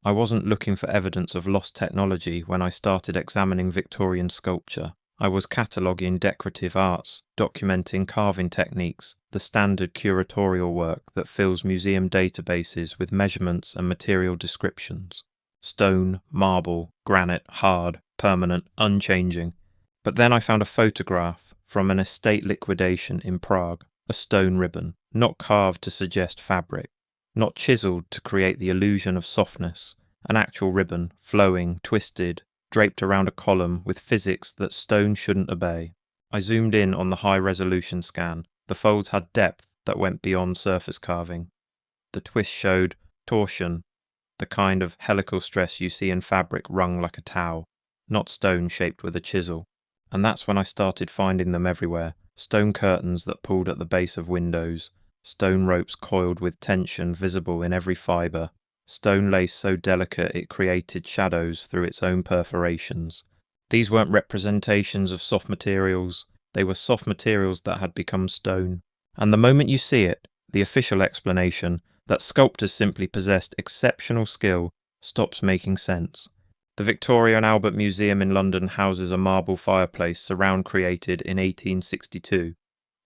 I wasn't looking for evidence of lost technology when I started examining Victorian sculpture. I was cataloguing decorative arts, documenting carving techniques, the standard curatorial work that fills museum databases with measurements and material descriptions. Stone, marble, granite, hard, permanent, unchanging. But then I found a photograph from an estate liquidation in Prague, a stone ribbon, not carved to suggest fabric, not chiseled to create the illusion of softness, an actual ribbon, flowing, twisted, draped around a column with physics that stone shouldn't obey. I zoomed in on the high-resolution scan. The folds had depth that went beyond surface carving. The twist showed torsion, the kind of helical stress you see in fabric wrung like a towel, not stone shaped with a chisel. And that's when I started finding them everywhere. Stone curtains that pulled at the base of windows, stone ropes coiled with tension visible in every fibre, stone lace so delicate it created shadows through its own perforations. These weren't representations of soft materials, they were soft materials that had become stone. And the moment you see it, the official explanation that sculptors simply possessed exceptional skill stops making sense. The Victoria and Albert Museum in London houses a marble fireplace surround created in 1862.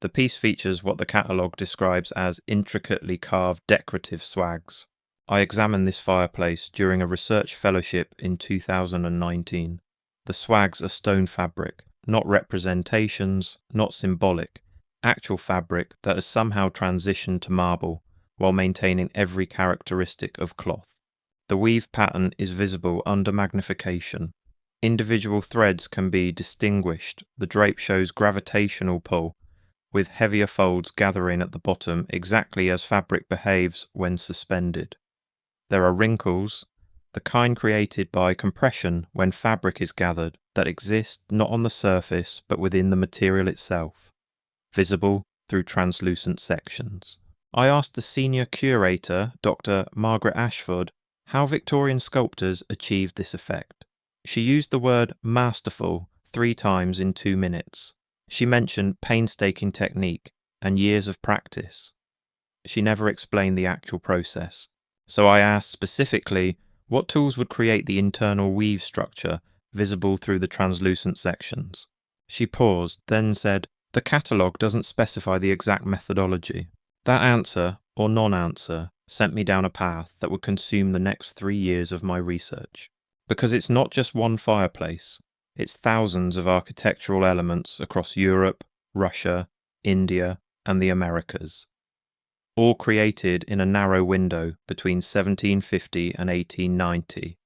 The piece features what the catalogue describes as intricately carved decorative swags. I examined this fireplace during a research fellowship in 2019. The swags are stone fabric, not representations, not symbolic, actual fabric that has somehow transitioned to marble while maintaining every characteristic of cloth. The weave pattern is visible under magnification. Individual threads can be distinguished. The drape shows gravitational pull, with heavier folds gathering at the bottom exactly as fabric behaves when suspended. There are wrinkles, the kind created by compression when fabric is gathered, that exist not on the surface but within the material itself, visible through translucent sections. I asked the senior curator, Dr. Margaret Ashford, how Victorian sculptors achieved this effect. She used the word masterful 3 times in 2 minutes. She mentioned painstaking technique and years of practice. She never explained the actual process. So I asked specifically what tools would create the internal weave structure visible through the translucent sections. She paused, then said, "The catalogue doesn't specify the exact methodology." That answer, or non-answer, sent me down a path that would consume the next 3 years of my research. Because it's not just one fireplace, it's thousands of architectural elements across Europe, Russia, India, and the Americas, all created in a narrow window between 1750 and 1890,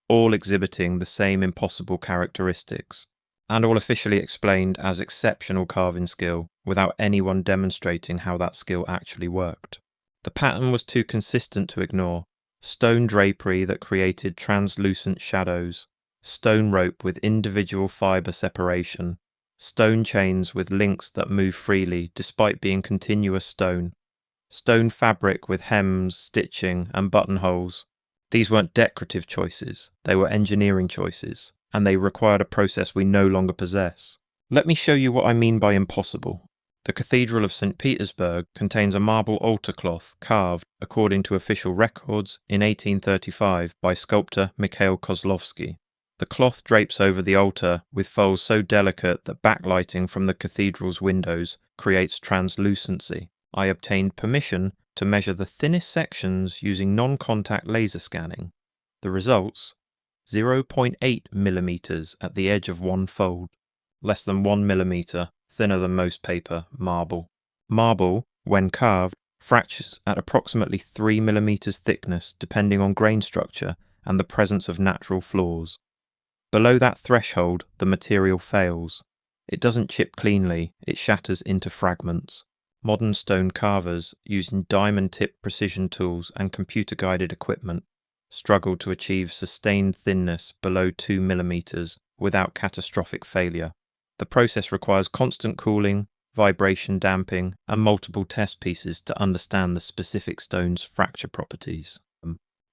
all exhibiting the same impossible characteristics, and all officially explained as exceptional carving skill without anyone demonstrating how that skill actually worked. The pattern was too consistent to ignore. Stone drapery that created translucent shadows, stone rope with individual fibre separation, stone chains with links that move freely despite being continuous stone, stone fabric with hems, stitching, and buttonholes. These weren't decorative choices, they were engineering choices, and they required a process we no longer possess. Let me show you what I mean by impossible. The Cathedral of St. Petersburg contains a marble altar cloth carved, according to official records, in 1835 by sculptor Mikhail Kozlovsky. The cloth drapes over the altar with folds so delicate that backlighting from the cathedral's windows creates translucency. I obtained permission to measure the thinnest sections using non-contact laser scanning. The results? 0.8 millimeters at the edge of one fold, less than 1 millimeter, thinner than most paper, marble. Marble, when carved, fractures at approximately 3 millimeters thickness depending on grain structure and the presence of natural flaws. Below that threshold, the material fails. It doesn't chip cleanly, it shatters into fragments. Modern stone carvers, using diamond-tipped precision tools and computer-guided equipment, struggle to achieve sustained thinness below 2 millimeters without catastrophic failure. The process requires constant cooling, vibration damping, and multiple test pieces to understand the specific stone's fracture properties.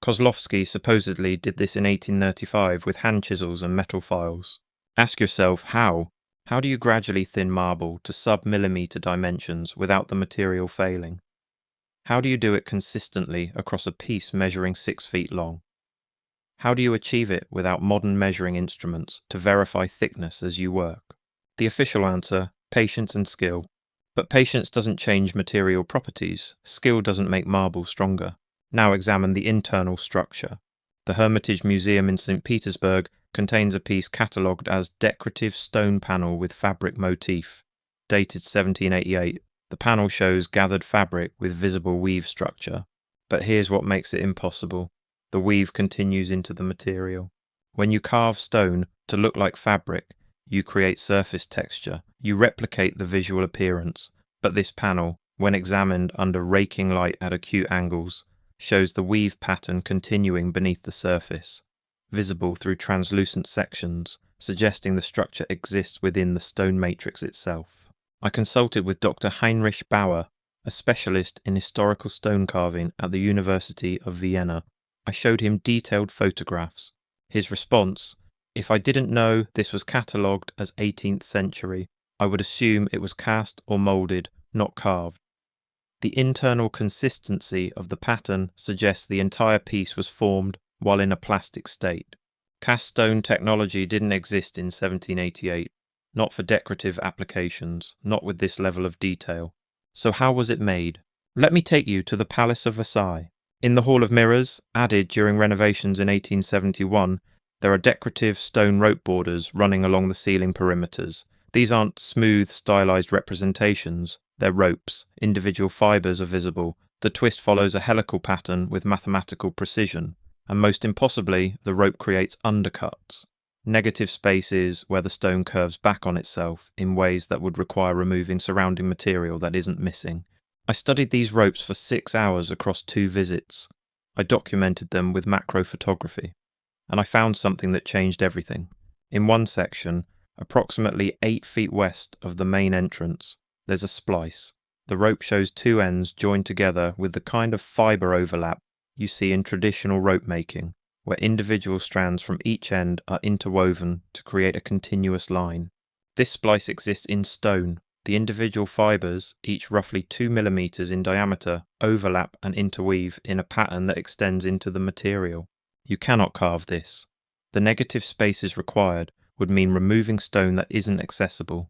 Kozlovsky supposedly did this in 1835 with hand chisels and metal files. Ask yourself how? How do you gradually thin marble to sub-millimeter dimensions without the material failing? How do you do it consistently across a piece measuring 6 feet long? How do you achieve it without modern measuring instruments to verify thickness as you work? The official answer: patience and skill. But patience doesn't change material properties. Skill doesn't make marble stronger. Now examine the internal structure. The Hermitage Museum in St. Petersburg contains a piece catalogued as decorative stone panel with fabric motif, dated 1788. The panel shows gathered fabric with visible weave structure. But here's what makes it impossible. The weave continues into the material. When you carve stone to look like fabric, you create surface texture. You replicate the visual appearance. But this panel, when examined under raking light at acute angles, shows the weave pattern continuing beneath the surface, visible through translucent sections, suggesting the structure exists within the stone matrix itself. I consulted with Dr. Heinrich Bauer, a specialist in historical stone carving at the University of Vienna. I showed him detailed photographs. His response: if I didn't know this was catalogued as 18th century, I would assume it was cast or moulded, not carved. The internal consistency of the pattern suggests the entire piece was formed while in a plastic state. Cast stone technology didn't exist in 1788, not for decorative applications, not with this level of detail. So how was it made? Let me take you to the Palace of Versailles. In the Hall of Mirrors, added during renovations in 1871, there are decorative stone rope borders running along the ceiling perimeters. These aren't smooth, stylized representations. They're ropes. Individual fibers are visible. The twist follows a helical pattern with mathematical precision. And most impossibly, the rope creates undercuts. Negative spaces where the stone curves back on itself in ways that would require removing surrounding material that isn't missing. I studied these ropes for 6 hours across 2 visits. I documented them with macro photography. And I found something that changed everything. In one section, approximately 8 feet west of the main entrance, there's a splice. The rope shows 2 ends joined together with the kind of fiber overlap you see in traditional rope making, where individual strands from each end are interwoven to create a continuous line. This splice exists in stone. The individual fibers, each roughly 2 millimeters in diameter, overlap and interweave in a pattern that extends into the material. You cannot carve this. The negative spaces required would mean removing stone that isn't accessible.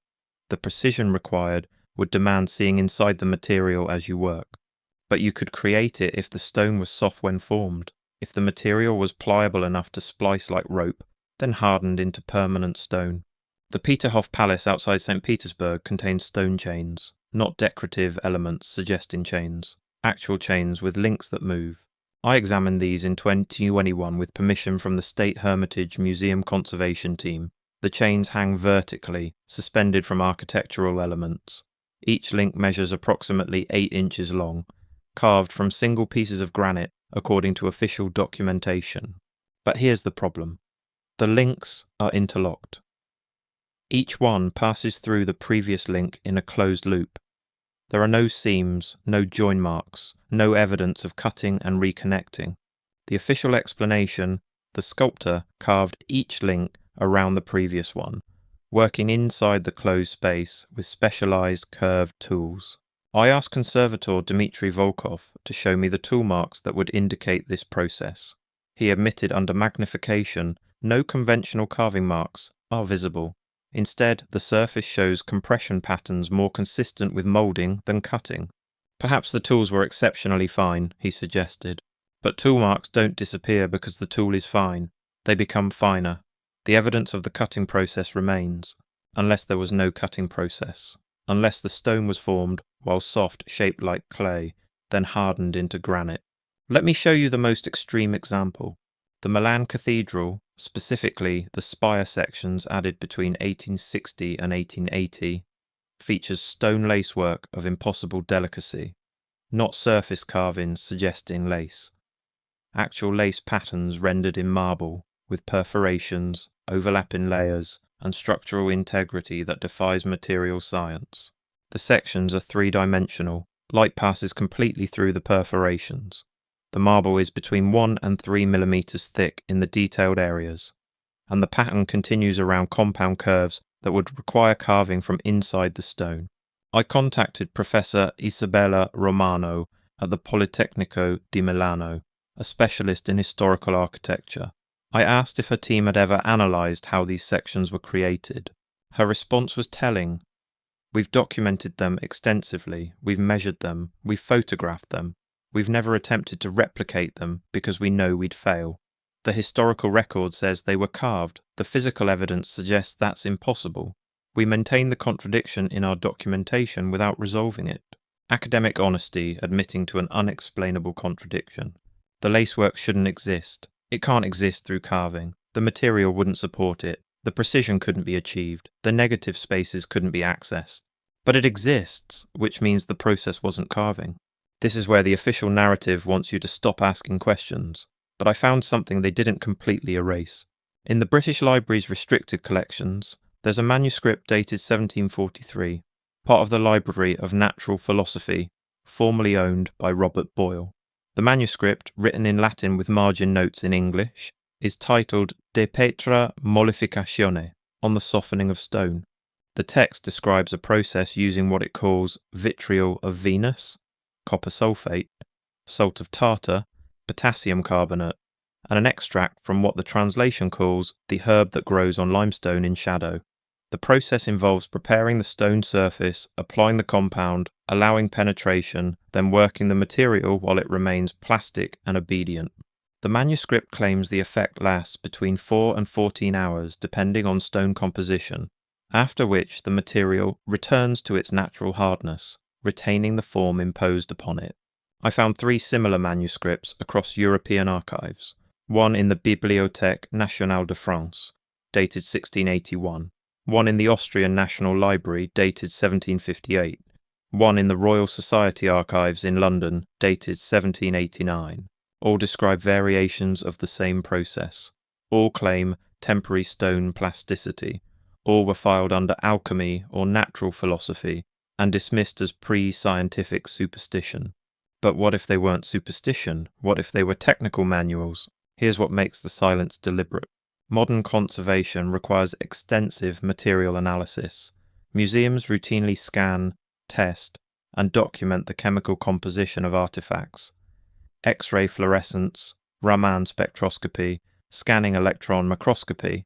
The precision required would demand seeing inside the material as you work. But you could create it if the stone was soft when formed, if the material was pliable enough to splice like rope, then hardened into permanent stone. The Peterhof Palace outside St. Petersburg contains stone chains, not decorative elements suggesting chains, actual chains with links that move. I examined these in 2021 with permission from the State Hermitage Museum Conservation Team. The chains hang vertically, suspended from architectural elements. Each link measures approximately 8 inches long, carved from single pieces of granite according to official documentation. But here's the problem. The links are interlocked. Each one passes through the previous link in a closed loop. There are no seams, no join marks, no evidence of cutting and reconnecting. The official explanation: the sculptor carved each link around the previous one, working inside the closed space with specialized curved tools. I asked conservator Dmitry Volkov to show me the tool marks that would indicate this process. He admitted under magnification no conventional carving marks are visible. Instead, the surface shows compression patterns more consistent with moulding than cutting. Perhaps the tools were exceptionally fine, he suggested. But tool marks don't disappear because the tool is fine. They become finer. The evidence of the cutting process remains, unless there was no cutting process, unless the stone was formed while soft, shaped like clay, then hardened into granite. Let me show you the most extreme example. The Milan Cathedral, specifically the spire sections added between 1860 and 1880, features stone lacework of impossible delicacy, not surface carvings suggesting lace. Actual lace patterns rendered in marble, with perforations, overlapping layers, and structural integrity that defies material science. The sections are 3-dimensional. Light passes completely through the perforations. The marble is between 1 and 3 millimeters thick in the detailed areas, and the pattern continues around compound curves that would require carving from inside the stone. I contacted Professor Isabella Romano at the Politecnico di Milano, a specialist in historical architecture. I asked if her team had ever analysed how these sections were created. Her response was telling. We've documented them extensively, we've measured them, we've photographed them. We've never attempted to replicate them because we know we'd fail. The historical record says they were carved. The physical evidence suggests that's impossible. We maintain the contradiction in our documentation without resolving it. Academic honesty admitting to an unexplainable contradiction. The lacework shouldn't exist. It can't exist through carving. The material wouldn't support it. The precision couldn't be achieved. The negative spaces couldn't be accessed. But it exists, which means the process wasn't carving. This is where the official narrative wants you to stop asking questions. But I found something they didn't completely erase. In the British Library's restricted collections, there's a manuscript dated 1743, part of the Library of Natural Philosophy, formerly owned by Robert Boyle. The manuscript, written in Latin with margin notes in English, is titled De Petra Mollificatione, on the softening of stone. The text describes a process using what it calls vitriol of Venus, copper sulfate, salt of tartar, potassium carbonate, and an extract from what the translation calls the herb that grows on limestone in shadow. The process involves preparing the stone surface, applying the compound, allowing penetration, then working the material while it remains plastic and obedient. The manuscript claims the effect lasts between 4 and 14 hours depending on stone composition, after which the material returns to its natural hardness, retaining the form imposed upon it. I found 3 similar manuscripts across European archives, one in the Bibliothèque Nationale de France, dated 1681, one in the Austrian National Library, dated 1758, one in the Royal Society Archives in London, dated 1789. All describe variations of the same process. All claim temporary stone plasticity. All were filed under alchemy or natural philosophy and dismissed as pre-scientific superstition. But what if they weren't superstition? What if they were technical manuals? Here's what makes the silence deliberate. Modern conservation requires extensive material analysis. Museums routinely scan, test, and document the chemical composition of artifacts. X-ray fluorescence, Raman spectroscopy, scanning electron microscopy.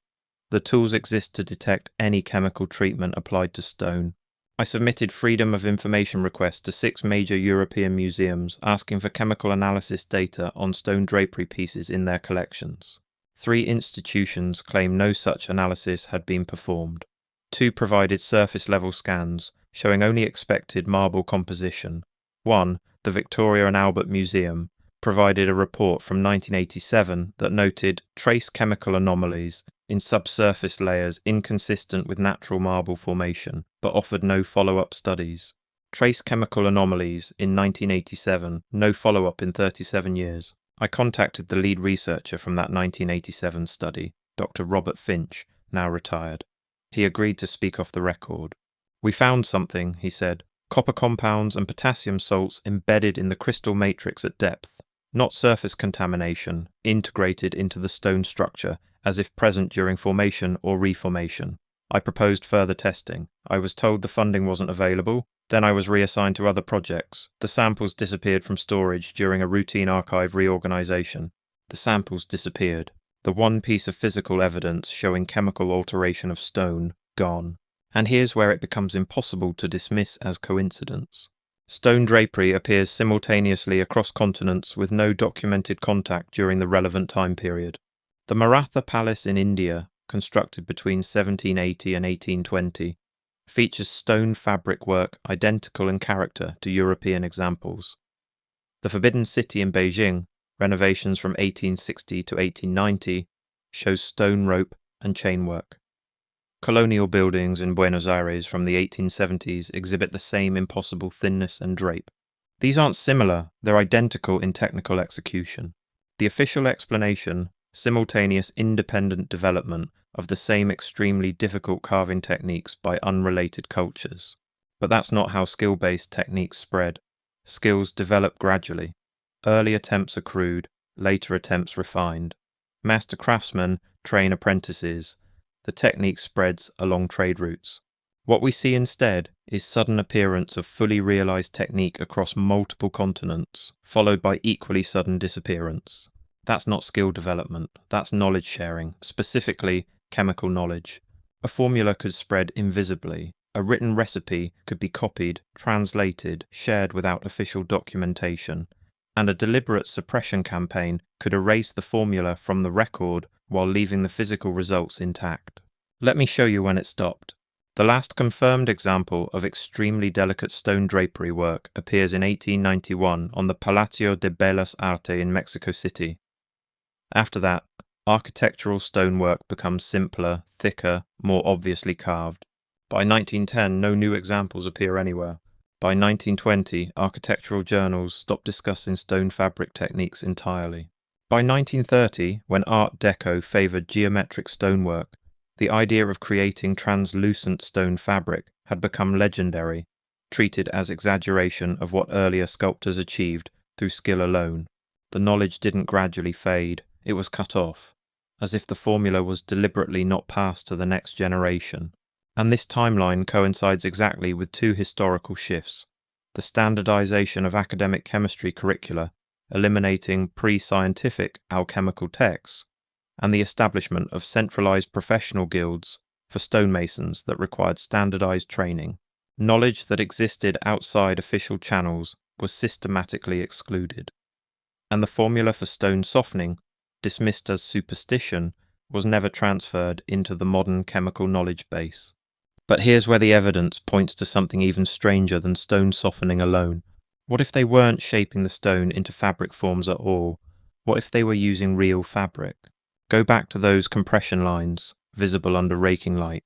The tools exist to detect any chemical treatment applied to stone. I submitted Freedom of Information requests to 6 major European museums asking for chemical analysis data on stone drapery pieces in their collections. 3 institutions claim no such analysis had been performed. 2 provided surface-level scans showing only expected marble composition. 1, the Victoria and Albert Museum, provided a report from 1987 that noted trace chemical anomalies in subsurface layers inconsistent with natural marble formation, but offered no follow-up studies. Trace chemical anomalies in 1987, no follow-up in 37 years. I contacted the lead researcher from that 1987 study, Dr. Robert Finch, now retired. He agreed to speak off the record. We found something, he said, copper compounds and potassium salts embedded in the crystal matrix at depth. Not surface contamination, integrated into the stone structure as if present during formation or reformation. I proposed further testing. I was told the funding wasn't available. Then I was reassigned to other projects. The samples disappeared from storage during a routine archive reorganization. The samples disappeared. The one piece of physical evidence showing chemical alteration of stone, gone. And here's where it becomes impossible to dismiss as coincidence. Stone drapery appears simultaneously across continents with no documented contact during the relevant time period. The Maratha Palace in India, constructed between 1780 and 1820, features stone fabric work identical in character to European examples. The Forbidden City in Beijing, renovations from 1860 to 1890, shows stone rope and chainwork. Colonial buildings in Buenos Aires from the 1870s exhibit the same impossible thinness and drape. These aren't similar, they're identical in technical execution. The official explanation, simultaneous independent development of the same extremely difficult carving techniques by unrelated cultures. But that's not how skill-based techniques spread. Skills develop gradually. Early attempts are crude, later attempts refined. Master craftsmen train apprentices. The technique spreads along trade routes. What we see instead is sudden appearance of fully realized technique across multiple continents, followed by equally sudden disappearance. That's not skill development, that's knowledge sharing, specifically chemical knowledge. A formula could spread invisibly. A written recipe could be copied, translated, shared without official documentation. And a deliberate suppression campaign could erase the formula from the record while leaving the physical results intact. Let me show you when it stopped. The last confirmed example of extremely delicate stone drapery work appears in 1891 on the Palacio de Bellas Artes in Mexico City. After that, architectural stonework becomes simpler, thicker, more obviously carved. By 1910, no new examples appear anywhere. By 1920, architectural journals stop discussing stone fabric techniques entirely. By 1930, when Art Deco favoured geometric stonework, the idea of creating translucent stone fabric had become legendary, treated as exaggeration of what earlier sculptors achieved through skill alone. The knowledge didn't gradually fade, it was cut off, as if the formula was deliberately not passed to the next generation. And this timeline coincides exactly with two historical shifts: the standardization of academic chemistry curricula, eliminating pre-scientific alchemical texts, and the establishment of centralized professional guilds for stonemasons that required standardized training. Knowledge that existed outside official channels was systematically excluded. And the formula for stone softening, dismissed as superstition, was never transferred into the modern chemical knowledge base. But here's where the evidence points to something even stranger than stone softening alone. What if they weren't shaping the stone into fabric forms at all? What if they were using real fabric? Go back to those compression lines, visible under raking light.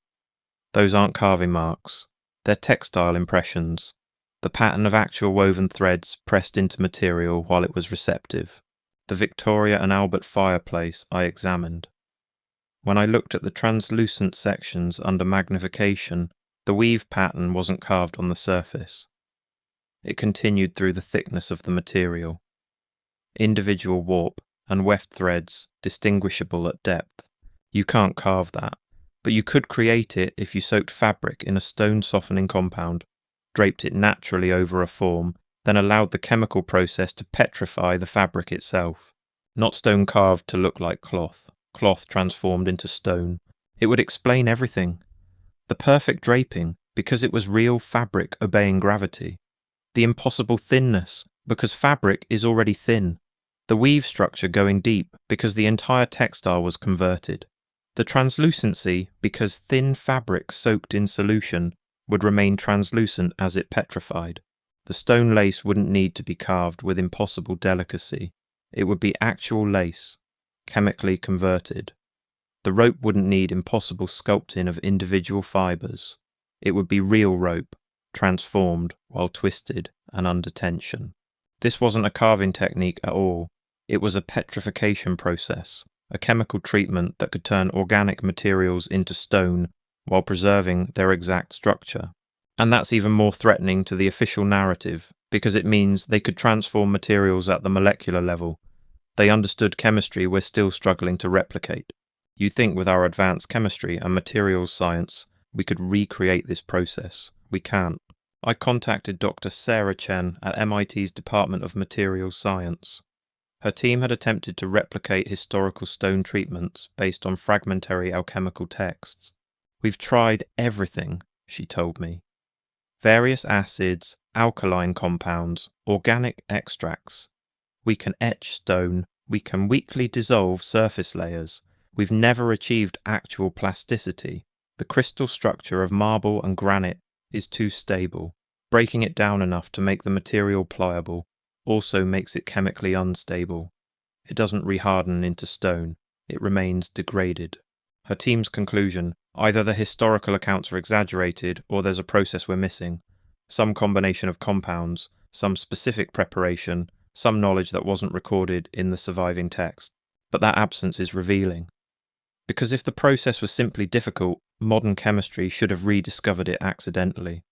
Those aren't carving marks, they're textile impressions, the pattern of actual woven threads pressed into material while it was receptive. The Victoria and Albert fireplace I examined. When I looked at the translucent sections under magnification, the weave pattern wasn't carved on the surface. It continued through the thickness of the material. Individual warp and weft threads distinguishable at depth. You can't carve that, but you could create it if you soaked fabric in a stone softening compound, draped it naturally over a form, then allowed the chemical process to petrify the fabric itself. Not stone carved to look like cloth, cloth transformed into stone. It would explain everything. The perfect draping, because it was real fabric obeying gravity. The impossible thinness, because fabric is already thin. The weave structure going deep, because the entire textile was converted. The translucency, because thin fabric soaked in solution would remain translucent as it petrified. The stone lace wouldn't need to be carved with impossible delicacy. It would be actual lace, chemically converted. The rope wouldn't need impossible sculpting of individual fibres. It would be real rope, transformed while twisted and under tension. This wasn't a carving technique at all. It was a petrification process, a chemical treatment that could turn organic materials into stone while preserving their exact structure. And that's even more threatening to the official narrative, because it means they could transform materials at the molecular level. They understood chemistry we're still struggling to replicate. You think with our advanced chemistry and materials science, we could recreate this process. We can't. I contacted Dr. Sarah Chen at MIT's Department of Materials Science. Her team had attempted to replicate historical stone treatments based on fragmentary alchemical texts. We've tried everything, she told me. Various acids, alkaline compounds, organic extracts. We can etch stone, we can weakly dissolve surface layers. We've never achieved actual plasticity. The crystal structure of marble and granite is too stable. Breaking it down enough to make the material pliable also makes it chemically unstable. It doesn't reharden into stone, it remains degraded. Her team's conclusion: either the historical accounts are exaggerated or there's a process we're missing. Some combination of compounds, some specific preparation, some knowledge that wasn't recorded in the surviving text. But that absence is revealing. Because if the process was simply difficult, modern chemistry should have rediscovered it accidentally.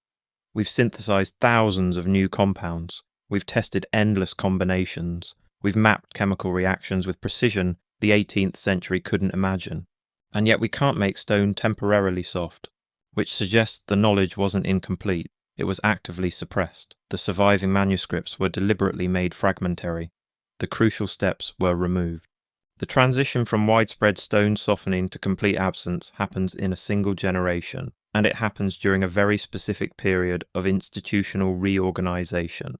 We've synthesized thousands of new compounds. We've tested endless combinations. We've mapped chemical reactions with precision the 18th century couldn't imagine. And yet we can't make stone temporarily soft, which suggests the knowledge wasn't incomplete. It was actively suppressed. The surviving manuscripts were deliberately made fragmentary. The crucial steps were removed. The transition from widespread stone softening to complete absence happens in a single generation, and it happens during a very specific period of institutional reorganization.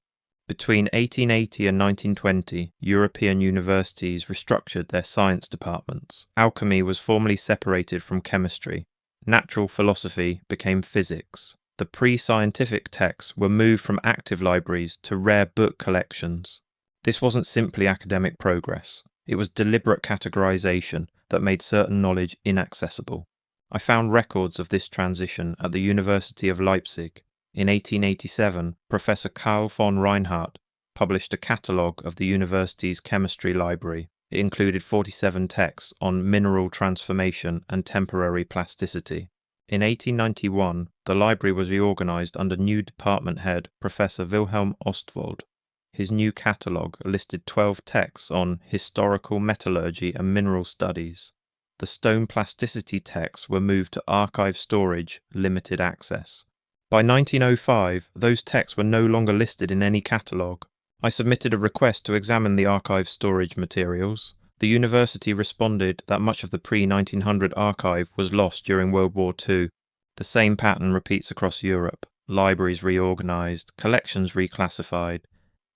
Between 1880 and 1920, European universities restructured their science departments. Alchemy was formally separated from chemistry. Natural philosophy became physics. The pre-scientific texts were moved from active libraries to rare book collections. This wasn't simply academic progress. It was deliberate categorization that made certain knowledge inaccessible. I found records of this transition at the University of Leipzig. In 1887, Professor Karl von Reinhardt published a catalogue of the university's chemistry library. It included 47 texts on mineral transformation and temporary plasticity. In 1891, the library was reorganized under new department head Professor Wilhelm Ostwald. His new catalogue listed 12 texts on historical metallurgy and mineral studies. The stone plasticity texts were moved to archive storage, limited access. By 1905, those texts were no longer listed in any catalogue. I submitted a request to examine the archive storage materials. The university responded that much of the pre-1900 archive was lost during World War II. The same pattern repeats across Europe. Libraries reorganized, collections reclassified,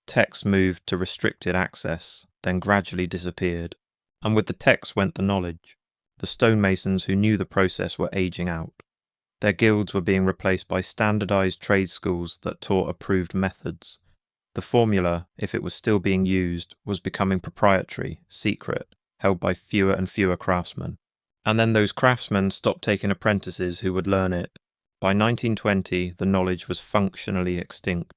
texts moved to restricted access, then gradually disappeared. And with the texts went the knowledge. The stonemasons who knew the process were aging out. Their guilds were being replaced by standardized trade schools that taught approved methods. The formula, if it was still being used, was becoming proprietary, secret, held by fewer and fewer craftsmen. And then those craftsmen stopped taking apprentices who would learn it. By 1920, the knowledge was functionally extinct,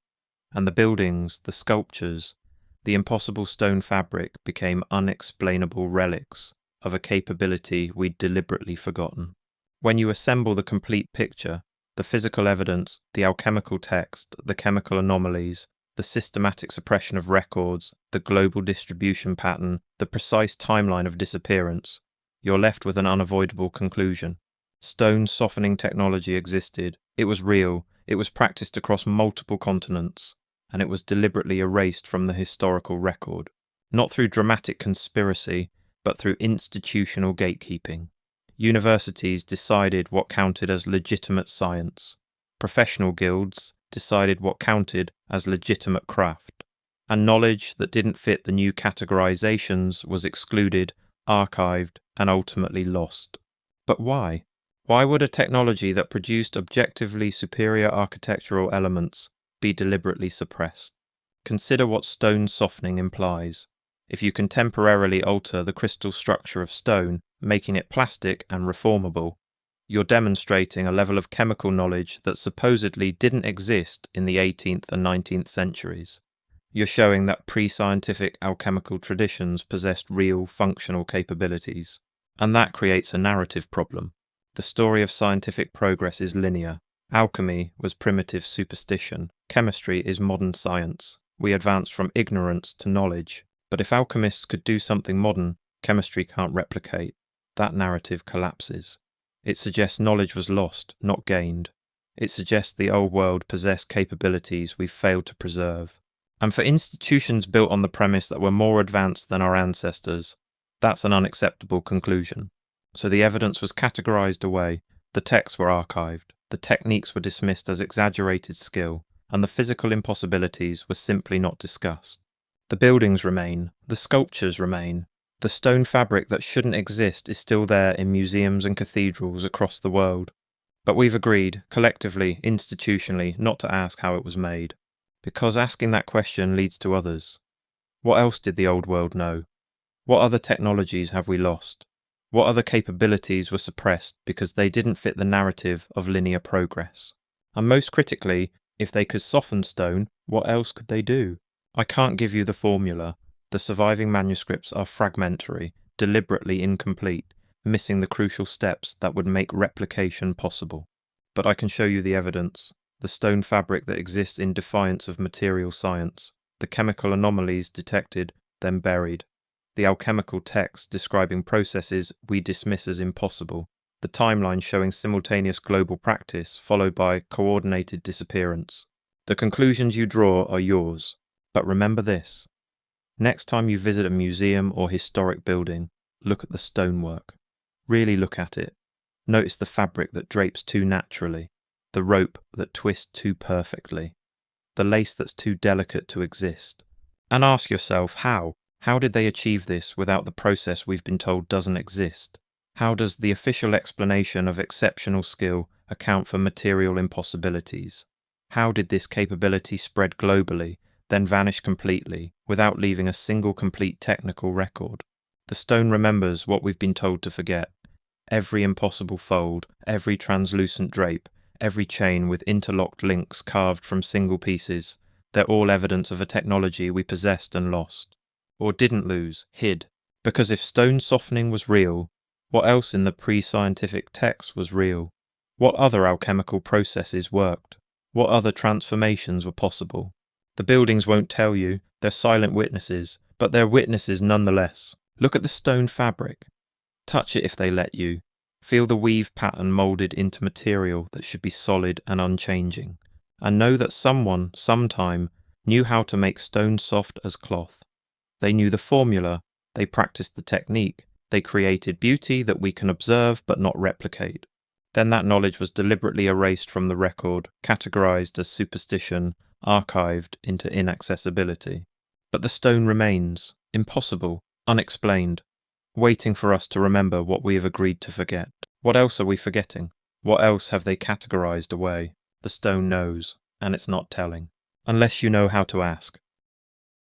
and the buildings, the sculptures, the impossible stone fabric became unexplainable relics of a capability we'd deliberately forgotten. When you assemble the complete picture, the physical evidence, the alchemical text, the chemical anomalies, the systematic suppression of records, the global distribution pattern, the precise timeline of disappearance, you're left with an unavoidable conclusion. Stone softening technology existed, it was real, it was practiced across multiple continents, and it was deliberately erased from the historical record, not through dramatic conspiracy, but through institutional gatekeeping. Universities decided what counted as legitimate science. Professional guilds decided what counted as legitimate craft. And knowledge that didn't fit the new categorizations was excluded, archived, and ultimately lost. But why? Why would a technology that produced objectively superior architectural elements be deliberately suppressed? Consider what stone softening implies. If you can temporarily alter the crystal structure of stone, making it plastic and reformable, you're demonstrating a level of chemical knowledge that supposedly didn't exist in the 18th and 19th centuries. You're showing that pre-scientific alchemical traditions possessed real functional capabilities. And that creates a narrative problem. The story of scientific progress is linear. Alchemy was primitive superstition. Chemistry is modern science. We advance from ignorance to knowledge. But if alchemists could do something modern, chemistry can't replicate. That narrative collapses. It suggests knowledge was lost, not gained. It suggests the old world possessed capabilities we've failed to preserve. And for institutions built on the premise that we're more advanced than our ancestors, that's an unacceptable conclusion. So the evidence was categorized away, the texts were archived, the techniques were dismissed as exaggerated skill, and the physical impossibilities were simply not discussed. The buildings remain, the sculptures remain. The stone fabric that shouldn't exist is still there in museums and cathedrals across the world. But we've agreed, collectively, institutionally, not to ask how it was made. Because asking that question leads to others. What else did the old world know? What other technologies have we lost? What other capabilities were suppressed because they didn't fit the narrative of linear progress? And most critically, if they could soften stone, what else could they do? I can't give you the formula. The surviving manuscripts are fragmentary, deliberately incomplete, missing the crucial steps that would make replication possible. But I can show you the evidence, the stone fabric that exists in defiance of material science, the chemical anomalies detected, then buried, the alchemical text describing processes we dismiss as impossible, the timeline showing simultaneous global practice followed by coordinated disappearance. The conclusions you draw are yours. But remember this. Next time you visit a museum or historic building, look at the stonework. Really look at it. Notice the fabric that drapes too naturally, the rope that twists too perfectly, the lace that's too delicate to exist. And ask yourself how. How did they achieve this without the process we've been told doesn't exist? How does the official explanation of exceptional skill account for material impossibilities? How did this capability spread globally, then vanish completely, without leaving a single complete technical record? The stone remembers what we've been told to forget. Every impossible fold, every translucent drape, every chain with interlocked links carved from single pieces, they're all evidence of a technology we possessed and lost. Or didn't lose, hid. Because if stone softening was real, what else in the pre-scientific text was real? What other alchemical processes worked? What other transformations were possible? The buildings won't tell you, they're silent witnesses, but they're witnesses nonetheless. Look at the stone fabric. Touch it if they let you. Feel the weave pattern moulded into material that should be solid and unchanging. And know that someone, sometime, knew how to make stone soft as cloth. They knew the formula, they practiced the technique, they created beauty that we can observe but not replicate. Then that knowledge was deliberately erased from the record, categorized as superstition, archived into inaccessibility. But the stone remains, impossible, unexplained, waiting for us to remember what we have agreed to forget. What else are we forgetting? What else have they categorized away? The stone knows, and it's not telling. Unless you know how to ask.